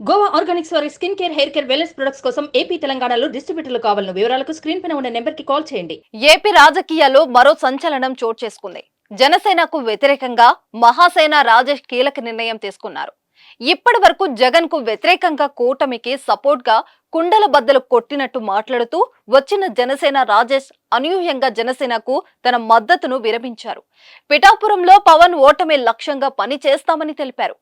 Goa Organics వారి skin care, hair care, wellness products కోసం AP, తెలంగాణలో డిస్ట్రిబ్యూటర్లు కావాలన్న వివరాలకు స్క్రీన్ పైన ఉన్న నెంబర్ కి కాల్ చేయండి. ఏపీ రాజకీయాల్లో మరో సంచలనం చోటు చేసుకుంది. జనసేనకు వ్యతిరేకంగా మహాసేన రాజేష్ కీలక నిర్ణయం తీసుకున్నారు. ఇప్పటి వరకు జగన్ కు వ్యతిరేకంగా కూటమికి సపోర్ట్ గా కుండల బద్దలు కొట్టినట్టు మాట్లాడుతూ వచ్చిన జనసేన రాజేష్ అనూహ్యంగా జనసేనకు తన మద్దతును విరమించారు. పిఠాపురంలో పవన్ ఓటమి లక్ష్యంగా పని చేస్తామని తెలిపారు.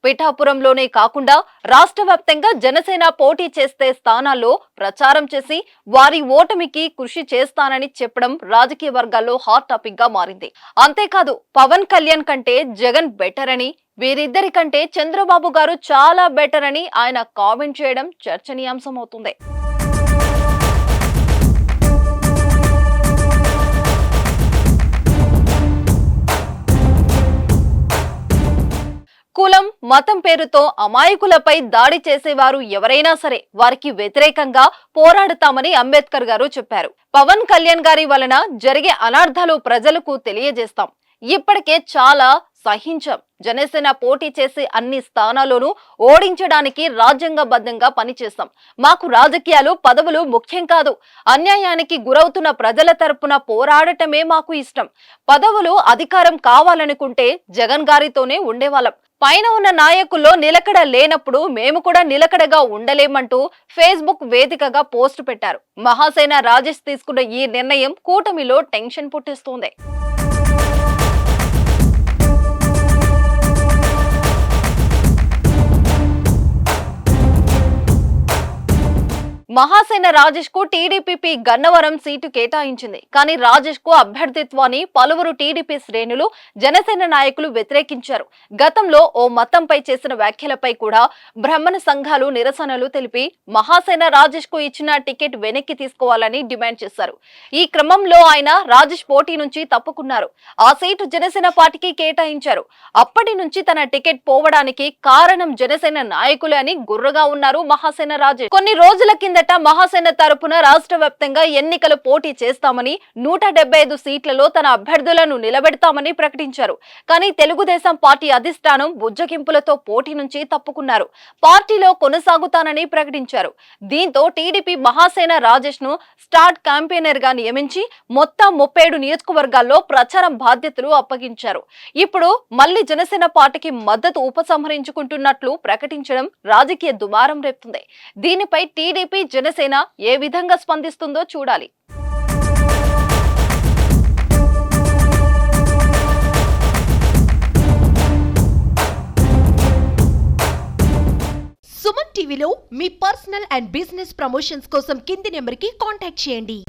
పిఠాపురంలోనే కాకుండా రాష్ట్ర వ్యాప్తంగా జనసేన పోటీ చేస్తే స్థానాల్లో ప్రచారం చేసి వారి ఓటమికి కృషి చేస్తానని చెప్పడం రాజకీయ వర్గాల్లో హాట్ టాపిక్ గా మారింది. అంతేకాదు పవన్ కళ్యాణ్ కంటే జగన్ బెటర్ అని, వీరిద్దరి కంటే చంద్రబాబు గారు చాలా బెటర్ అని ఆయన కామెంట్ చేయడం చర్చనీయాంశమవుతుంది. కులం, మతం పేరుతో అమాయకులపై దాడి చేసేవారు ఎవరైనా సరే వారికి వ్యతిరేకంగా పోరాడతామని అంబేద్కర్ గారు చెప్పారు. పవన్ కళ్యాణ్ గారి వలన జరిగే అనార్థాలు ప్రజలకు తెలియజేస్తాం. ఇప్పటికే చాలా సహించాం. జనసేన పోటీ చేసి అన్ని స్థానాల్లోనూ ఓడించడానికి రాజ్యాంగబద్ధంగా పనిచేస్తాం. మాకు రాజకీయాలు, పదవులు ముఖ్యం కాదు. అన్యాయానికి గురవుతున్న ప్రజల తరపున పోరాడటమే మాకు ఇష్టం. పదవులు, అధికారం కావాలనుకుంటే జగన్ గారితోనే ఉండేవాళ్ళం. పైన ఉన్న నాయకుల్లో నిలకడ లేనప్పుడు మేము కూడా నిలకడగా ఉండలేమంటూ ఫేస్బుక్ వేదికగా పోస్ట్ పెట్టారు. మహాసేన రాజేష్ తీసుకున్న ఈ నిర్ణయం కూటమిలో టెన్షన్ పుట్టిస్తోంది. మహాసేన రాజేష్ కు టీడీపీ గన్నవరం సీటు కేటాయించింది. కానీ రాజేష్ కు అభ్యర్థిత్వాన్ని పలువురు టీడీపీ శ్రేణులు, జనసేన నాయకులు వ్యతిరేకించారు. గతంలో ఓ మతంపై చేసిన వ్యాఖ్యలపై కూడా బ్రాహ్మణ సంఘాలు నిరసనలు తెలిపి మహాసేన రాజేష్ కు ఇచ్చిన టికెట్ వెనక్కి తీసుకోవాలని డిమాండ్ చేశారు. ఈ క్రమంలో ఆయన రాజేష్ పోటీ నుంచి తప్పుకున్నారు. ఆ సీటు జనసేన పార్టీకి కేటాయించారు. అప్పటి నుంచి తన టికెట్ పోవడానికి కారణం జనసేన నాయకులే అని గుర్రగా ఉన్నారు మహాసేన రాజేష్. కొన్ని రోజుల కింద మహాసేన తరపున రాష్ట్ర వ్యాప్తంగా ఎన్నికలు పోటీ చేస్తామని, 175 సీట్లలో తన అభ్యర్థులను నిలబెడతామని ప్రకటించారు. కానీ తెలుగుదేశం పార్టీ అధిష్టానం బుజ్జగింపులతో పోటీ నుంచి తప్పుకున్నారు. పార్టీలో కొనసాగుతానని ప్రకటించారు. దీంతో టీడీపీ మహాసేన రాజేష్ ను స్టార్ట్ క్యాంపెయినర్ గా నియమించి మొత్తం 37 నియోజకవర్గాల్లో ప్రచారం బాధ్యతలు అప్పగించారు. ఇప్పుడు మళ్లీ జనసేన పార్టీకి మద్దతు ఉపసంహరించుకుంటున్నట్లు ప్రకటించడం రాజకీయ దుమారం రేపుతుంది. దీనిపై టీడీపీ, జనసేన ఏ విధంగా స్పందిస్తుందో చూడాలి. సుమన్ టీవీలో మీ పర్సనల్ అండ్ బిజినెస్ ప్రమోషన్స్ కోసం కింది నెంబర్కి కాంటాక్ట్ చేయండి.